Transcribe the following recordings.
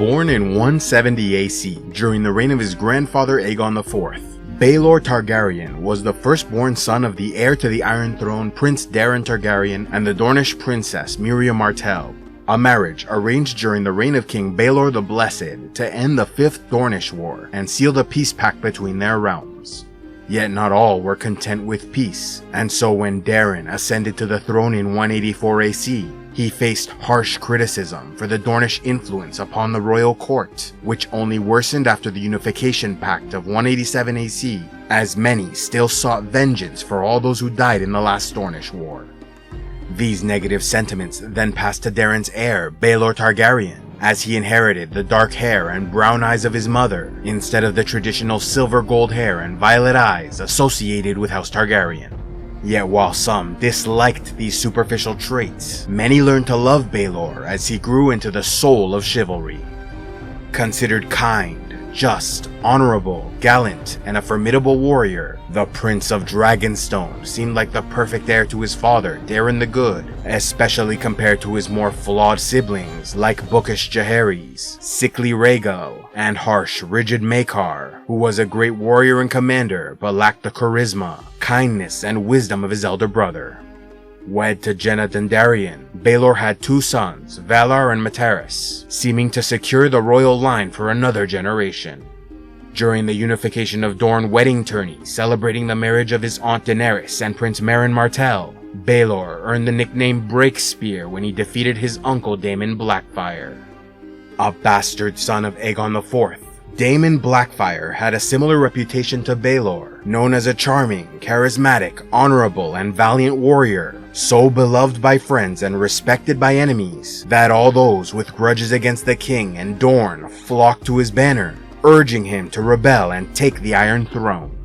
Born in 170 AC during the reign of his grandfather Aegon IV, Baelor Targaryen was the firstborn son of the heir to the Iron Throne Prince Daeron Targaryen and the Dornish princess Miriam Martell, a marriage arranged during the reign of King Baelor the Blessed to end the Fifth Dornish War and seal the peace pact between their realms. Yet not all were content with peace, and so when Daeron ascended to the throne in 184 AC, he faced harsh criticism for the Dornish influence upon the royal court, which only worsened after the Unification Pact of 187 AC, as many still sought vengeance for all those who died in the last Dornish War. These negative sentiments then passed to Daeron's heir, Baelor Targaryen, as he inherited the dark hair and brown eyes of his mother, instead of the traditional silver-gold hair and violet eyes associated with House Targaryen. Yet while some disliked these superficial traits, many learned to love Baelor as he grew into the soul of chivalry. Considered kind, just, honorable, gallant, and a formidable warrior, the Prince of Dragonstone seemed like the perfect heir to his father, Daeron the Good, especially compared to his more flawed siblings like bookish Jaehaerys, sickly Rhaegal, and harsh, rigid Maekar, who was a great warrior and commander but lacked the charisma, kindness, and wisdom of his elder brother. Wed to Jenna Dondarrion, Baelor had two sons, Valar and Mataris, seeming to secure the royal line for another generation. During the unification of Dorne wedding tourney celebrating the marriage of his aunt Daenerys and Prince Meryn Martell, Baelor earned the nickname Breakspear when he defeated his uncle Daemon Blackfyre. A bastard son of Aegon IV, Daemon Blackfyre had a similar reputation to Baelor, known as a charming, charismatic, honorable, and valiant warrior, so beloved by friends and respected by enemies that all those with grudges against the king and Dorne flocked to his banner, urging him to rebel and take the Iron Throne.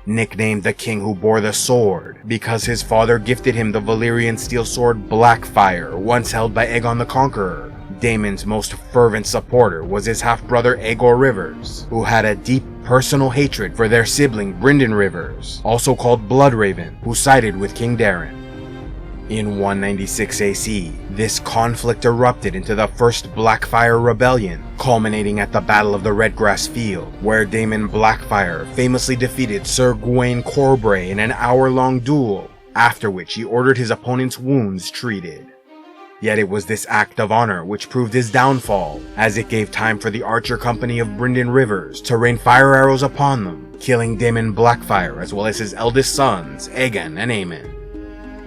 Nicknamed the King Who Bore the Sword because his father gifted him the Valyrian steel sword Blackfyre, once held by Aegon the Conqueror, Daemon's most fervent supporter was his half-brother Aegor Rivers, who had a deep personal hatred for their sibling Brynden Rivers, also called Bloodraven, who sided with King Daeron. In 196 AC, this conflict erupted into the First Blackfyre Rebellion, culminating at the Battle of the Redgrass Field, where Daemon Blackfyre famously defeated Sir Gawain Corbray in an hour-long duel, after which he ordered his opponent's wounds treated. Yet it was this act of honor which proved his downfall, as it gave time for the archer company of Brynden Rivers to rain fire arrows upon them, killing Daemon Blackfyre as well as his eldest sons, Aegon and Aemon.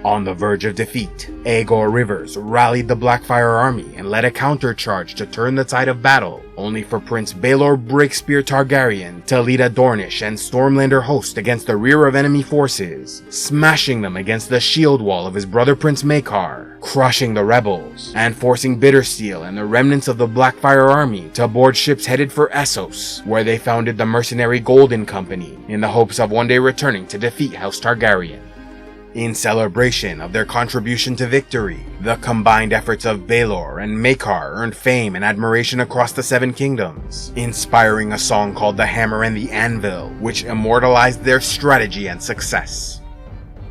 On the verge of defeat, Aegor Rivers rallied the Blackfyre army and led a countercharge to turn the tide of battle, only for Prince Baelor Breakspear Targaryen to lead a Dornish and Stormlander host against the rear of enemy forces, smashing them against the shield wall of his brother Prince Maekar, crushing the rebels, and forcing Bittersteel and the remnants of the Blackfyre army to board ships headed for Essos, where they founded the mercenary Golden Company in the hopes of one day returning to defeat House Targaryen. In celebration of their contribution to victory, the combined efforts of Baelor and Maekar earned fame and admiration across the Seven Kingdoms, inspiring a song called The Hammer and the Anvil, which immortalized their strategy and success.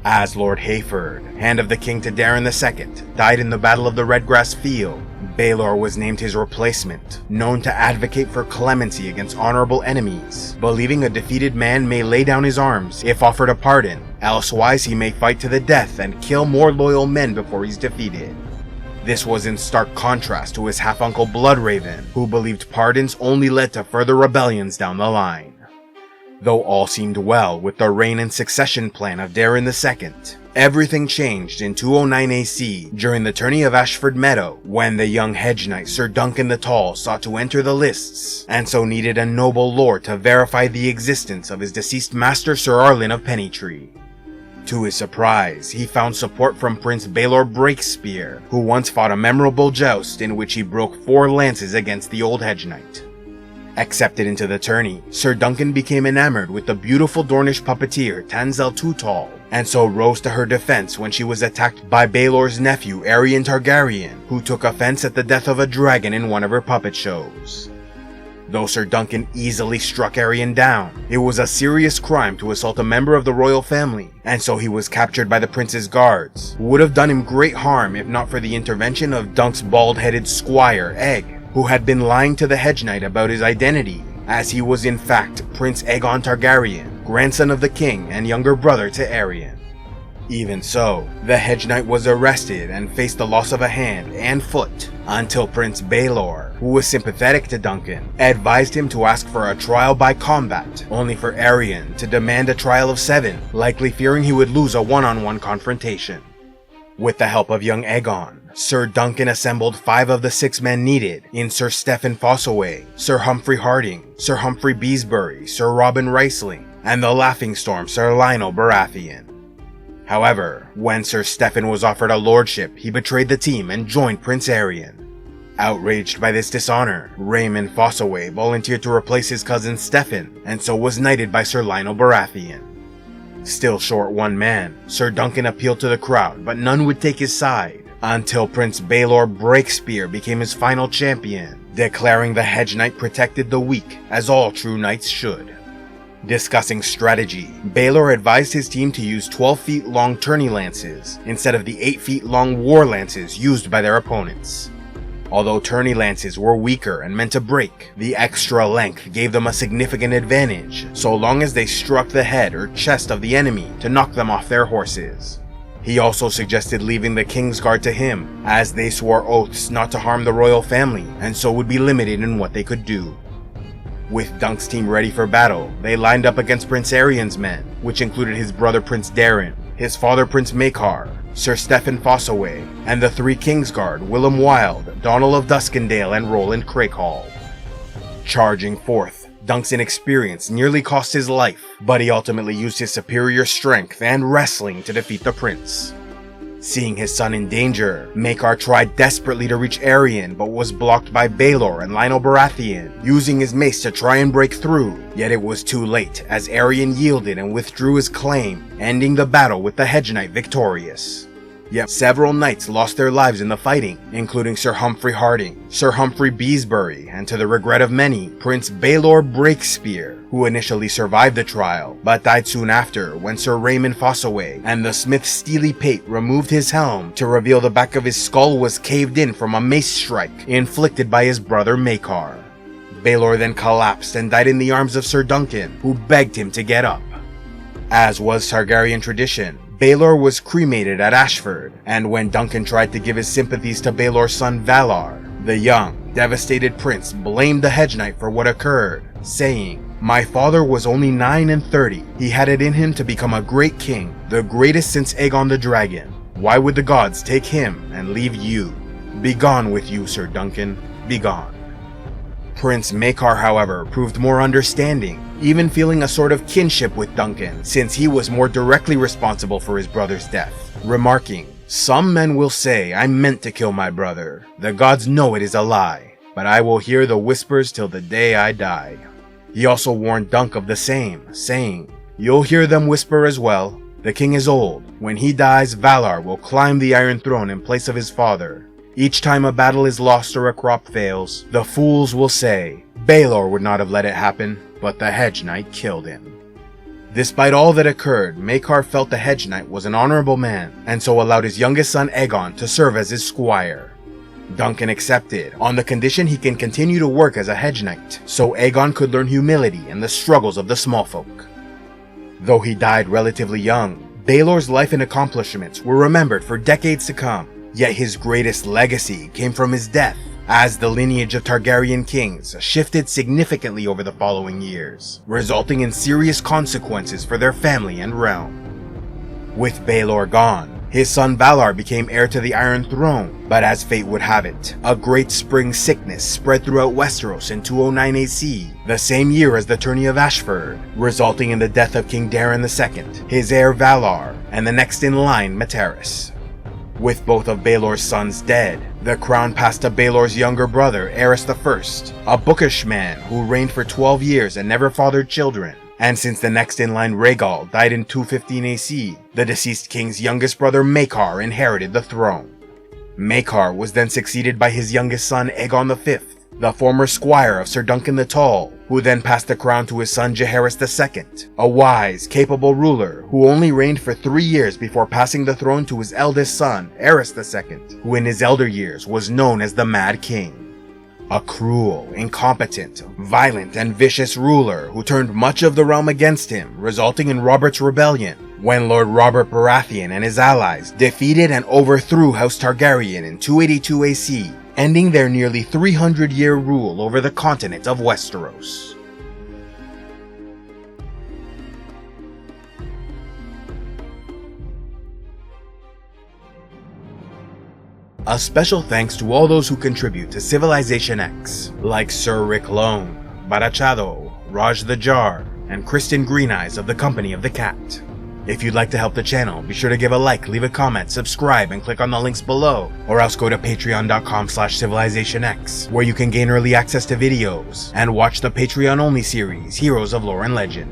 As Lord Hayford, hand of the king to Daeron II, died in the Battle of the Redgrass Field, Baelor was named his replacement, known to advocate for clemency against honorable enemies, believing a defeated man may lay down his arms if offered a pardon, elsewise he may fight to the death and kill more loyal men before he's defeated. This was in stark contrast to his half-uncle Bloodraven, who believed pardons only led to further rebellions down the line. Though all seemed well with the reign and succession plan of Daeron II, everything changed in 209 AC during the tourney of Ashford Meadow, when the young hedge knight Sir Duncan the Tall sought to enter the lists, and so needed a noble lord to verify the existence of his deceased master Sir Arlen of Pennytree. To his surprise, he found support from Prince Baelor Breakspear, who once fought a memorable joust in which he broke 4 lances against the old hedge knight. Accepted into the tourney, Sir Duncan became enamored with the beautiful Dornish puppeteer Tanzel Too-Tall, and so rose to her defense when she was attacked by Baelor's nephew Aerion Targaryen, who took offense at the death of a dragon in one of her puppet shows. Though Sir Duncan easily struck Aerion down, it was a serious crime to assault a member of the royal family, and so he was captured by the prince's guards, who would have done him great harm if not for the intervention of Dunk's bald-headed squire, Egg, who had been lying to the Hedge Knight about his identity, as he was in fact Prince Aegon Targaryen, grandson of the king and younger brother to Aegon. Even so, the Hedge Knight was arrested and faced the loss of a hand and foot until Prince Baelor, who was sympathetic to Duncan, advised him to ask for a trial by combat, only for Aegon to demand a trial of 7, likely fearing he would lose a one-on-one confrontation. With the help of young Aegon, Sir Duncan assembled 5 of the 6 men needed in Sir Stephen Fossaway, Sir Humphrey Harding, Sir Humphrey Beesbury, Sir Robin Riceling, and the Laughing-Storm Sir Lionel Baratheon. However, when Sir Stephen was offered a lordship, he betrayed the team and joined Prince Aegon. Outraged by this dishonor, Raymond Fossaway volunteered to replace his cousin Stephen, and so was knighted by Sir Lionel Baratheon. Still short one man, Sir Duncan appealed to the crowd, but none would take his side, until Prince Baelor Breakspear became his final champion, declaring the Hedge Knight protected the weak, as all true knights should. Discussing strategy, Baelor advised his team to use 12 feet long tourney lances instead of the 8 feet long war lances used by their opponents. Although tourney lances were weaker and meant to break, the extra length gave them a significant advantage so long as they struck the head or chest of the enemy to knock them off their horses. He also suggested leaving the Kingsguard to him, as they swore oaths not to harm the royal family and so would be limited in what they could do. With Dunk's team ready for battle, they lined up against Prince Aerion's men, which included his brother Prince Daeron, his father Prince Maekar, Sir Stephen Fossaway, and the 3 Kingsguard, Willem Wilde, Donald of Duskendale, and Roland Crakehall. Charging forth, Dunk's inexperience nearly cost his life, but he ultimately used his superior strength and wrestling to defeat the prince. Seeing his son in danger, Maekar tried desperately to reach Aeron but was blocked by Baelor and Lionel Baratheon, using his mace to try and break through, yet it was too late as Aeron yielded and withdrew his claim, ending the battle with the Hedge Knight victorious. Yet several knights lost their lives in the fighting, including Sir Humphrey Harding, Sir Humphrey Beesbury, and to the regret of many, Prince Baelor Breakspear, who initially survived the trial, but died soon after when Sir Raymond Fossaway and the smith Steely Pate removed his helm to reveal the back of his skull was caved in from a mace strike inflicted by his brother Maekar. Baelor then collapsed and died in the arms of Sir Duncan, who begged him to get up. As was Targaryen tradition, Baelor was cremated at Ashford, and when Duncan tried to give his sympathies to Baelor's son Valar, the young, devastated prince blamed the Hedge Knight for what occurred, saying, "My father was only 9 and 30. He had it in him to become a great king, the greatest since Aegon the Dragon. Why would the gods take him and leave you? Begone with you, Sir Duncan, begone." Prince Maekar, however, proved more understanding, even feeling a sort of kinship with Duncan, since he was more directly responsible for his brother's death, remarking, "Some men will say I meant to kill my brother. The gods know it is a lie, but I will hear the whispers till the day I die." He also warned Dunk of the same, saying, "You'll hear them whisper as well. The king is old. When he dies, Valar will climb the Iron Throne in place of his father. Each time a battle is lost or a crop fails, the fools will say, Baelor would not have let it happen, but the Hedge Knight killed him." Despite all that occurred, Maekar felt the Hedge Knight was an honorable man, and so allowed his youngest son Aegon to serve as his squire. Duncan accepted, on the condition he can continue to work as a Hedge Knight, so Aegon could learn humility and the struggles of the small folk. Though he died relatively young, Baelor's life and accomplishments were remembered for decades to come. Yet his greatest legacy came from his death, as the lineage of Targaryen kings shifted significantly over the following years, resulting in serious consequences for their family and realm. With Baelor gone, his son Valar became heir to the Iron Throne, but as fate would have it, a great spring sickness spread throughout Westeros in 209 AC, the same year as the tourney of Ashford, resulting in the death of King Daeron II, his heir Valar, and the next in line Materys. With both of Baelor's sons dead, the crown passed to Baelor's younger brother, Aerys I, a bookish man who reigned for 12 years and never fathered children. And since the next in line Rhaegal died in 215 AC, the deceased king's youngest brother Maekar inherited the throne. Maekar was then succeeded by his youngest son Aegon V, the former squire of Sir Duncan the Tall, who then passed the crown to his son Jaehaerys II, a wise, capable ruler who only reigned for 3 years before passing the throne to his eldest son, Aerys II, who in his elder years was known as the Mad King. a cruel, incompetent, violent, and vicious ruler who turned much of the realm against him, resulting in Robert's Rebellion, when Lord Robert Baratheon and his allies defeated and overthrew House Targaryen in 282 AC, ending their nearly 300-year rule over the continent of Westeros. A special thanks to all those who contribute to CivilizationEx, like Sir Rick Lone, Barachado, Raj the Jar, and Kristen Greeneyes of the Company of the Cat. If you'd like to help the channel, be sure to give a like, leave a comment, subscribe, and click on the links below, or else go to patreon.com/CivilizationEx, where you can gain early access to videos, and watch the Patreon-only series, Heroes of Lore and Legend.